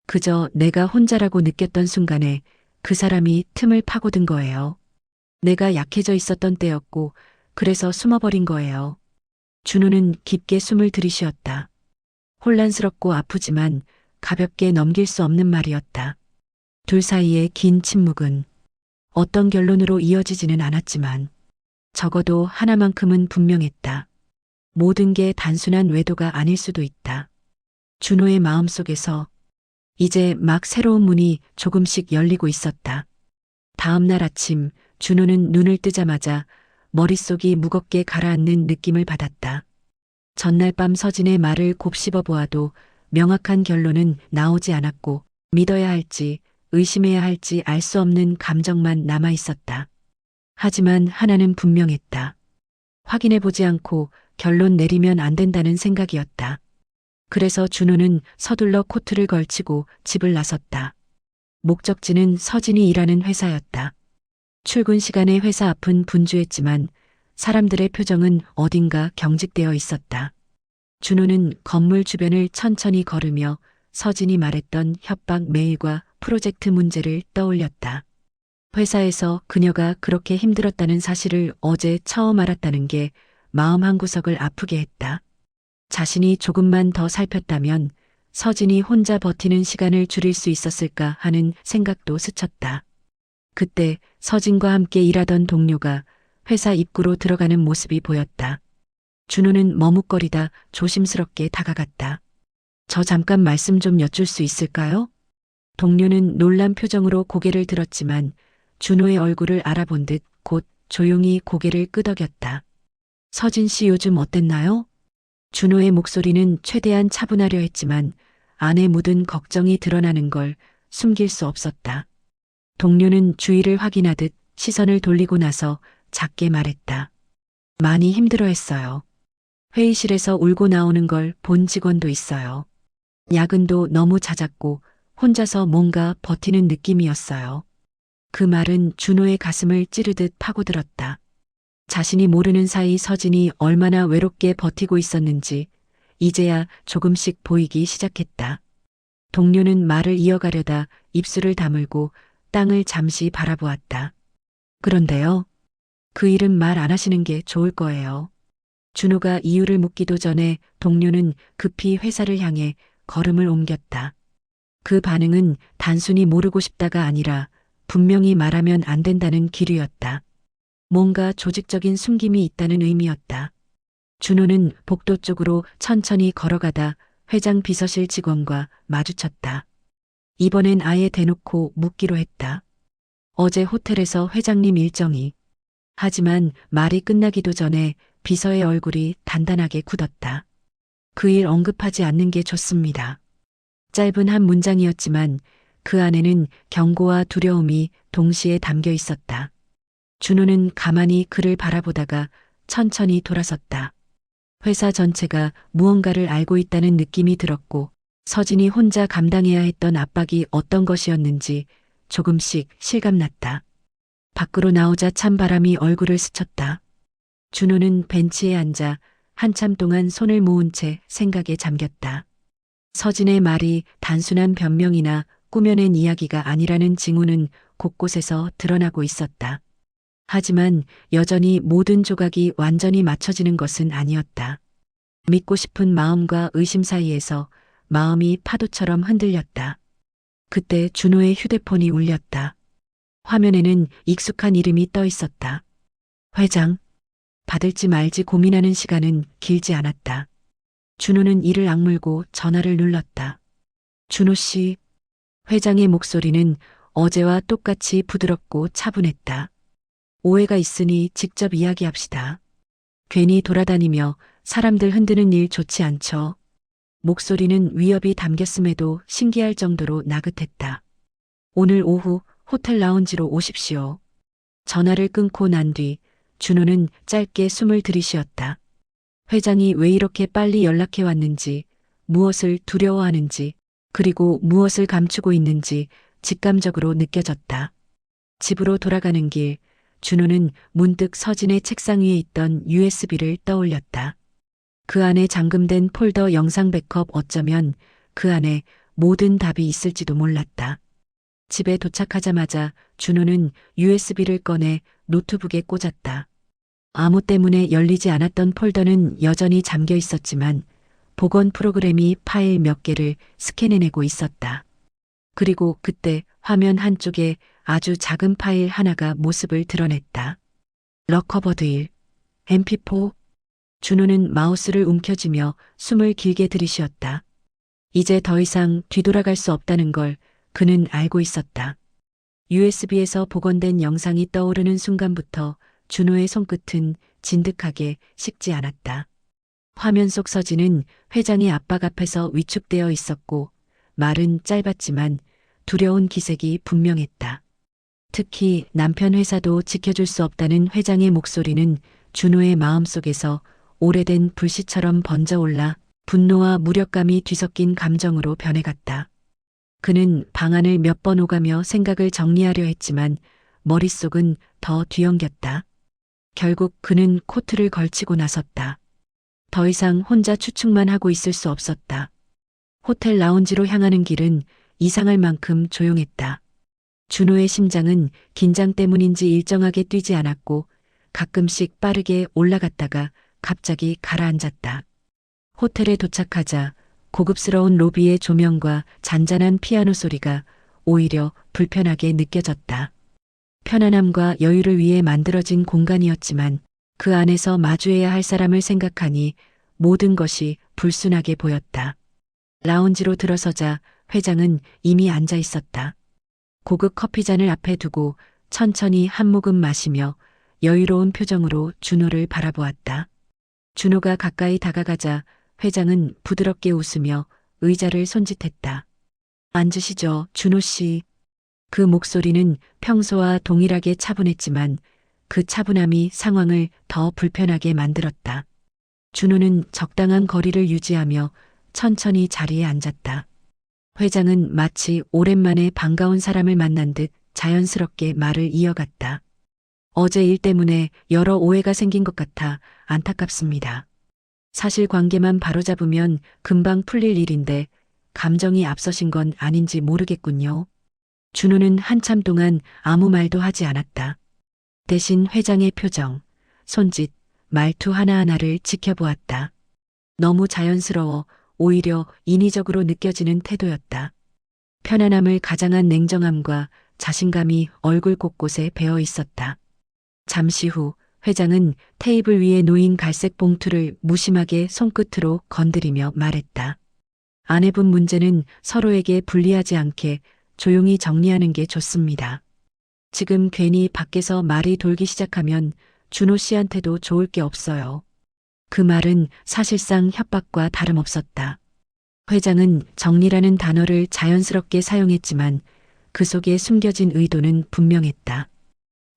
그저 내가 혼자라고 느꼈던 순간에 그 사람이 틈을 파고든 거예요. 내가 약해져 있었던 때였고 그래서 숨어버린 거예요. 준호는 깊게 숨을 들이쉬었다. 혼란스럽고 아프지만 가볍게 넘길 수 없는 말이었다. 둘 사이의 긴 침묵은 어떤 결론으로 이어지지는 않았지만 적어도 하나만큼은 분명했다. 모든 게 단순한 외도가 아닐 수도 있다. 준호의 마음속에서 이제 막 새로운 문이 조금씩 열리고 있었다. 다음 날 아침 준호는 눈을 뜨자마자 머릿속이 무겁게 가라앉는 느낌을 받았다. 전날 밤 서진의 말을 곱씹어 보아도 명확한 결론은 나오지 않았고 믿어야 할지 의심해야 할지 알 수 없는 감정만 남아 있었다. 하지만 하나는 분명했다. 확인해 보지 않고 결론 내리면 안 된다는 생각이었다. 그래서 준호는 서둘러 코트를 걸치고 집을 나섰다. 목적지는 서진이 일하는 회사였다. 출근 시간에 회사 앞은 분주했지만 사람들의 표정은 어딘가 경직되어 있었다. 준호는 건물 주변을 천천히 걸으며 서진이 말했던 협박 메일과 프로젝트 문제를 떠올렸다. 회사에서 그녀가 그렇게 힘들었다는 사실을 어제 처음 알았다는 게 마음 한구석을 아프게 했다. 자신이 조금만 더 살폈다면 서진이 혼자 버티는 시간을 줄일 수 있었을까 하는 생각도 스쳤다. 그때 서진과 함께 일하던 동료가 회사 입구로 들어가는 모습이 보였다. 준호는 머뭇거리다 조심스럽게 다가갔다. 저 잠깐 말씀 좀 여쭐 수 있을까요? 동료는 놀란 표정으로 고개를 들었지만 준호의 얼굴을 알아본 듯 곧 조용히 고개를 끄덕였다. 서진 씨 요즘 어땠나요? 준호의 목소리는 최대한 차분하려 했지만 안에 묻은 걱정이 드러나는 걸 숨길 수 없었다. 동료는 주위를 확인하듯 시선을 돌리고 나서 작게 말했다. 많이 힘들어했어요. 회의실에서 울고 나오는 걸 본 직원도 있어요. 야근도 너무 잦았고 혼자서 뭔가 버티는 느낌이었어요. 그 말은 준호의 가슴을 찌르듯 파고들었다. 자신이 모르는 사이 서진이 얼마나 외롭게 버티고 있었는지 이제야 조금씩 보이기 시작했다. 동료는 말을 이어가려다 입술을 다물고 땅을 잠시 바라보았다. 그런데요. 그 일은 말 안 하시는 게 좋을 거예요. 준호가 이유를 묻기도 전에 동료는 급히 회사를 향해 걸음을 옮겼다. 그 반응은 단순히 모르고 싶다가 아니라 분명히 말하면 안 된다는 기류였다. 뭔가 조직적인 숨김이 있다는 의미였다. 준호는 복도 쪽으로 천천히 걸어가다 회장 비서실 직원과 마주쳤다. 이번엔 아예 대놓고 묻기로 했다. 어제 호텔에서 회장님 일정이. 하지만 말이 끝나기도 전에 비서의 얼굴이 단단하게 굳었다. 그 일 언급하지 않는 게 좋습니다. 짧은 한 문장이었지만 그 안에는 경고와 두려움이 동시에 담겨 있었다. 준호는 가만히 그를 바라보다가 천천히 돌아섰다. 회사 전체가 무언가를 알고 있다는 느낌이 들었고 서진이 혼자 감당해야 했던 압박이 어떤 것이었는지 조금씩 실감났다. 밖으로 나오자 찬바람이 얼굴을 스쳤다. 준호는 벤치에 앉아 한참 동안 손을 모은 채 생각에 잠겼다. 서진의 말이 단순한 변명이나 꾸며낸 이야기가 아니라는 징후는 곳곳에서 드러나고 있었다. 하지만 여전히 모든 조각이 완전히 맞춰지는 것은 아니었다. 믿고 싶은 마음과 의심 사이에서 마음이 파도처럼 흔들렸다. 그때 준호의 휴대폰이 울렸다. 화면에는 익숙한 이름이 떠 있었다. 회장. 받을지 말지 고민하는 시간은 길지 않았다. 준호는 이를 악물고 전화를 눌렀다. 준호 씨. 회장의 목소리는 어제와 똑같이 부드럽고 차분했다. 오해가 있으니 직접 이야기합시다. 괜히 돌아다니며 사람들 흔드는 일 좋지 않죠. 목소리는 위협이 담겼음에도 신기할 정도로 나긋했다. 오늘 오후 호텔 라운지로 오십시오. 전화를 끊고 난 뒤 준호는 짧게 숨을 들이쉬었다. 회장이 왜 이렇게 빨리 연락해 왔는지, 무엇을 두려워하는지, 그리고 무엇을 감추고 있는지 직감적으로 느껴졌다. 집으로 돌아가는 길, 준호는 문득 서진의 책상 위에 있던 USB를 떠올렸다. 그 안에 잠금된 폴더 영상 백업 어쩌면 그 안에 모든 답이 있을지도 몰랐다. 집에 도착하자마자 준호는 USB를 꺼내 노트북에 꽂았다. 아무 때문에 열리지 않았던 폴더는 여전히 잠겨 있었지만 복원 프로그램이 파일 몇 개를 스캔해내고 있었다. 그리고 그때 화면 한쪽에 아주 작은 파일 하나가 모습을 드러냈다. 러커버드 1, MP4. 준호는 마우스를 움켜쥐며 숨을 길게 들이쉬었다. 이제 더 이상 뒤돌아갈 수 없다는 걸 그는 알고 있었다. USB에서 복원된 영상이 떠오르는 순간부터 준호의 손끝은 진득하게 식지 않았다. 화면 속 서진은 회장의 압박 앞에서 위축되어 있었고 말은 짧았지만 두려운 기색이 분명했다. 특히 남편 회사도 지켜줄 수 없다는 회장의 목소리는 준호의 마음속에서 오래된 불씨처럼 번져올라 분노와 무력감이 뒤섞인 감정으로 변해갔다. 그는 방안을 몇 번 오가며 생각을 정리하려 했지만 머릿속은 더 뒤엉겼다. 결국 그는 코트를 걸치고 나섰다. 더 이상 혼자 추측만 하고 있을 수 없었다. 호텔 라운지로 향하는 길은 이상할 만큼 조용했다. 준호의 심장은 긴장 때문인지 일정하게 뛰지 않았고 가끔씩 빠르게 올라갔다가 갑자기 가라앉았다. 호텔에 도착하자 고급스러운 로비의 조명과 잔잔한 피아노 소리가 오히려 불편하게 느껴졌다. 편안함과 여유를 위해 만들어진 공간이었지만 그 안에서 마주해야 할 사람을 생각하니 모든 것이 불순하게 보였다. 라운지로 들어서자 회장은 이미 앉아 있었다. 고급 커피잔을 앞에 두고 천천히 한 모금 마시며 여유로운 표정으로 준호를 바라보았다. 준호가 가까이 다가가자 회장은 부드럽게 웃으며 의자를 손짓했다. 앉으시죠, 준호 씨. 그 목소리는 평소와 동일하게 차분했지만 그 차분함이 상황을 더 불편하게 만들었다. 준호는 적당한 거리를 유지하며 천천히 자리에 앉았다. 회장은 마치 오랜만에 반가운 사람을 만난 듯 자연스럽게 말을 이어갔다. 어제 일 때문에 여러 오해가 생긴 것 같아 안타깝습니다. 사실 관계만 바로잡으면 금방 풀릴 일인데 감정이 앞서신 건 아닌지 모르겠군요. 준호는 한참 동안 아무 말도 하지 않았다. 대신 회장의 표정, 손짓, 말투 하나하나를 지켜보았다. 너무 자연스러워 오히려 인위적으로 느껴지는 태도였다. 편안함을 가장한 냉정함과 자신감이 얼굴 곳곳에 배어 있었다. 잠시 후 회장은 테이블 위에 놓인 갈색 봉투를 무심하게 손끝으로 건드리며 말했다. 아내분 문제는 서로에게 불리하지 않게 조용히 정리하는 게 좋습니다. 지금 괜히 밖에서 말이 돌기 시작하면 준호 씨한테도 좋을 게 없어요. 그 말은 사실상 협박과 다름없었다. 회장은 정리라는 단어를 자연스럽게 사용했지만 그 속에 숨겨진 의도는 분명했다.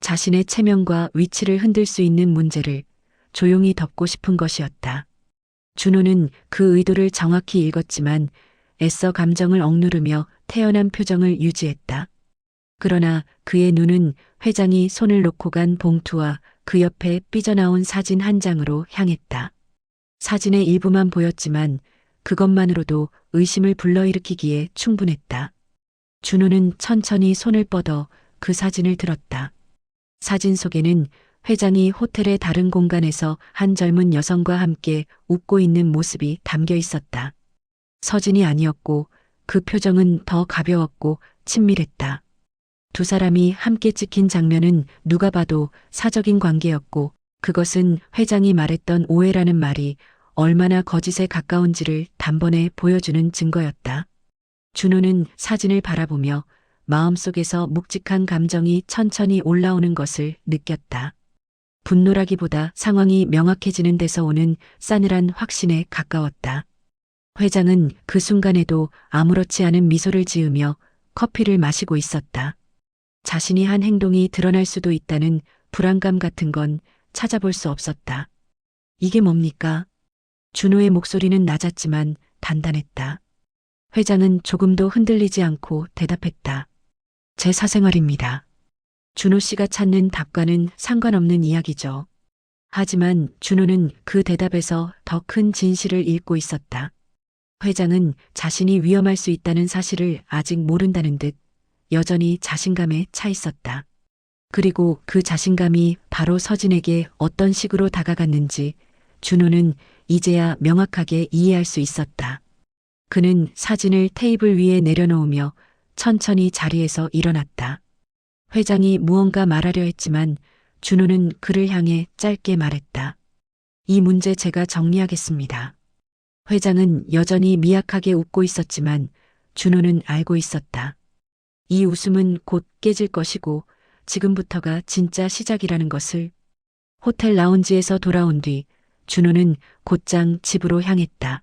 자신의 체면과 위치를 흔들 수 있는 문제를 조용히 덮고 싶은 것이었다. 준호는 그 의도를 정확히 읽었지만 애써 감정을 억누르며 태연한 표정을 유지했다. 그러나 그의 눈은 회장이 손을 놓고 간 봉투와 그 옆에 삐져나온 사진 한 장으로 향했다. 사진의 일부만 보였지만 그것만으로도 의심을 불러일으키기에 충분했다. 준호는 천천히 손을 뻗어 그 사진을 들었다. 사진 속에는 회장이 호텔의 다른 공간에서 한 젊은 여성과 함께 웃고 있는 모습이 담겨 있었다. 서진이 아니었고 그 표정은 더 가벼웠고 친밀했다. 두 사람이 함께 찍힌 장면은 누가 봐도 사적인 관계였고 그것은 회장이 말했던 오해라는 말이 얼마나 거짓에 가까운지를 단번에 보여주는 증거였다. 준호는 사진을 바라보며 마음속에서 묵직한 감정이 천천히 올라오는 것을 느꼈다. 분노라기보다 상황이 명확해지는 데서 오는 싸늘한 확신에 가까웠다. 회장은 그 순간에도 아무렇지 않은 미소를 지으며 커피를 마시고 있었다. 자신이 한 행동이 드러날 수도 있다는 불안감 같은 건 찾아볼 수 없었다. 이게 뭡니까? 준호의 목소리는 낮았지만 단단했다. 회장은 조금도 흔들리지 않고 대답했다. 제 사생활입니다. 준호 씨가 찾는 답과는 상관없는 이야기죠. 하지만 준호는 그 대답에서 더 큰 진실을 읽고 있었다. 회장은 자신이 위험할 수 있다는 사실을 아직 모른다는 듯 여전히 자신감에 차 있었다. 그리고 그 자신감이 바로 서진에게 어떤 식으로 다가갔는지 준호는 이제야 명확하게 이해할 수 있었다. 그는 사진을 테이블 위에 내려놓으며 천천히 자리에서 일어났다. 회장이 무언가 말하려 했지만 준호는 그를 향해 짧게 말했다. 이 문제 제가 정리하겠습니다. 회장은 여전히 미약하게 웃고 있었지만 준호는 알고 있었다. 이 웃음은 곧 깨질 것이고 지금부터가 진짜 시작이라는 것을. 호텔 라운지에서 돌아온 뒤 준호는 곧장 집으로 향했다.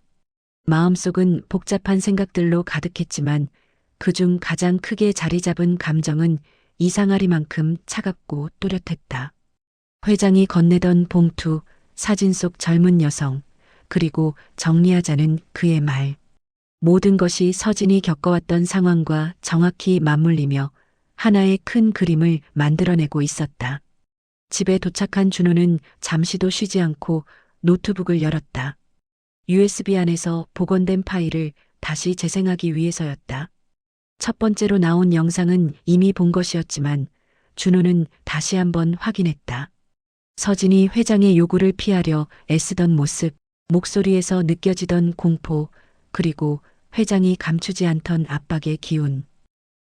마음속은 복잡한 생각들로 가득했지만 그중 가장 크게 자리 잡은 감정은 이상하리만큼 차갑고 또렷했다. 회장이 건네던 봉투, 사진 속 젊은 여성, 그리고 정리하자는 그의 말. 모든 것이 서진이 겪어왔던 상황과 정확히 맞물리며 하나의 큰 그림을 만들어내고 있었다. 집에 도착한 준호는 잠시도 쉬지 않고 노트북을 열었다. USB 안에서 복원된 파일을 다시 재생하기 위해서였다. 첫 번째로 나온 영상은 이미 본 것이었지만 준호는 다시 한번 확인했다. 서진이 회장의 요구를 피하려 애쓰던 모습, 목소리에서 느껴지던 공포, 그리고 회장이 감추지 않던 압박의 기운.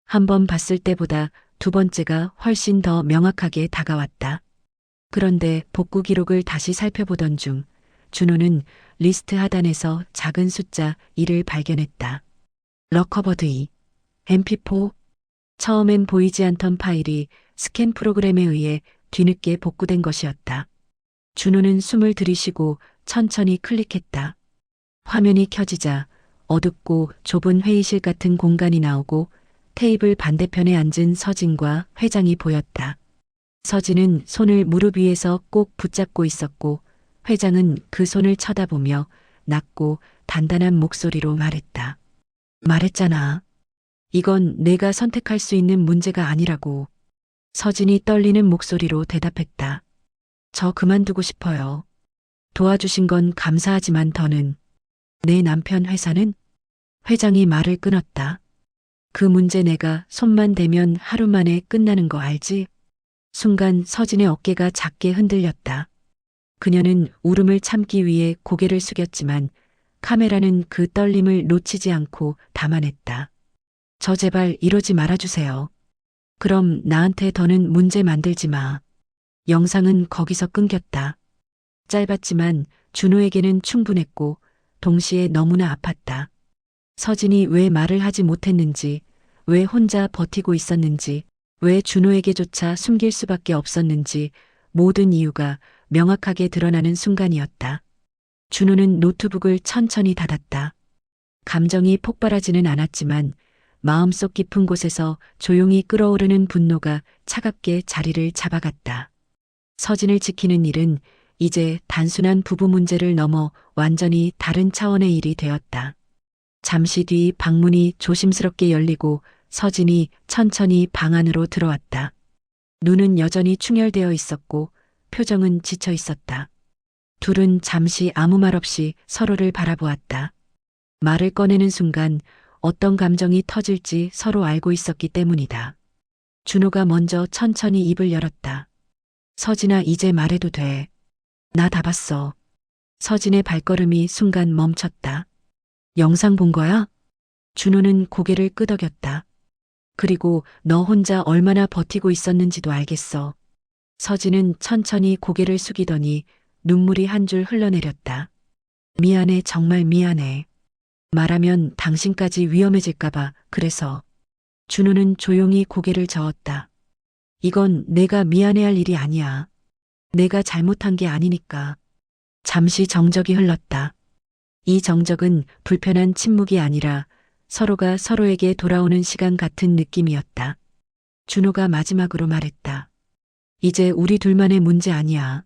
한 번 봤을 때보다 두 번째가 훨씬 더 명확하게 다가왔다. 그런데 복구 기록을 다시 살펴보던 중 준호는 리스트 하단에서 작은 숫자 1을 발견했다. 러커버드 2, MP4. 처음엔 보이지 않던 파일이 스캔 프로그램에 의해 뒤늦게 복구된 것이었다. 준호는 숨을 들이쉬고 천천히 클릭했다. 화면이 켜지자 어둡고 좁은 회의실 같은 공간이 나오고 테이블 반대편에 앉은 서진과 회장이 보였다. 서진은 손을 무릎 위에서 꼭 붙잡고 있었고 회장은 그 손을 쳐다보며 낮고 단단한 목소리로 말했다. 말했잖아. 이건 내가 선택할 수 있는 문제가 아니라고. 서진이 떨리는 목소리로 대답했다. 저 그만두고 싶어요. 도와주신 건 감사하지만 더는. 내 남편 회사는? 회장이 말을 끊었다. 그 문제 내가 손만 대면 하루 만에 끝나는 거 알지? 순간 서진의 어깨가 작게 흔들렸다. 그녀는 울음을 참기 위해 고개를 숙였지만 카메라는 그 떨림을 놓치지 않고 담아냈다. 저 제발 이러지 말아주세요. 그럼 나한테 더는 문제 만들지 마. 영상은 거기서 끊겼다. 짧았지만 준호에게는 충분했고 동시에 너무나 아팠다. 서진이 왜 말을 하지 못했는지, 왜 혼자 버티고 있었는지, 왜 준호에게조차 숨길 수밖에 없었는지 모든 이유가 명확하게 드러나는 순간이었다. 준호는 노트북을 천천히 닫았다. 감정이 폭발하지는 않았지만 마음속 깊은 곳에서 조용히 끓어오르는 분노가 차갑게 자리를 잡아갔다. 서진을 지키는 일은 이제 단순한 부부 문제를 넘어 완전히 다른 차원의 일이 되었다. 잠시 뒤 방문이 조심스럽게 열리고 서진이 천천히 방 안으로 들어왔다. 눈은 여전히 충혈되어 있었고 표정은 지쳐 있었다. 둘은 잠시 아무 말 없이 서로를 바라보았다. 말을 꺼내는 순간 어떤 감정이 터질지 서로 알고 있었기 때문이다. 준호가 먼저 천천히 입을 열었다. 서진아, 이제 말해도 돼. 나 다 봤어. 서진의 발걸음이 순간 멈췄다. 영상 본 거야? 준호는 고개를 끄덕였다. 그리고 너 혼자 얼마나 버티고 있었는지도 알겠어. 서진은 천천히 고개를 숙이더니 눈물이 한 줄 흘러내렸다. 미안해, 정말 미안해. 말하면 당신까지 위험해질까봐 그래서. 준호는 조용히 고개를 저었다. 이건 내가 미안해할 일이 아니야. 내가 잘못한 게 아니니까. 잠시 정적이 흘렀다. 이 정적은 불편한 침묵이 아니라 서로가 서로에게 돌아오는 시간 같은 느낌이었다. 준호가 마지막으로 말했다. 이제 우리 둘만의 문제 아니야.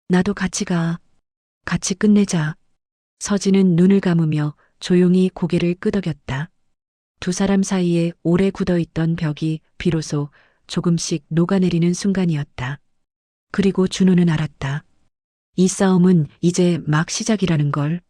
나도 같이 가. 같이 끝내자. 서진은 눈을 감으며 조용히 고개를 끄덕였다. 두 사람 사이에 오래 굳어있던 벽이 비로소 조금씩 녹아내리는 순간이었다. 그리고 준호는 알았다. 이 싸움은 이제 막 시작이라는 걸.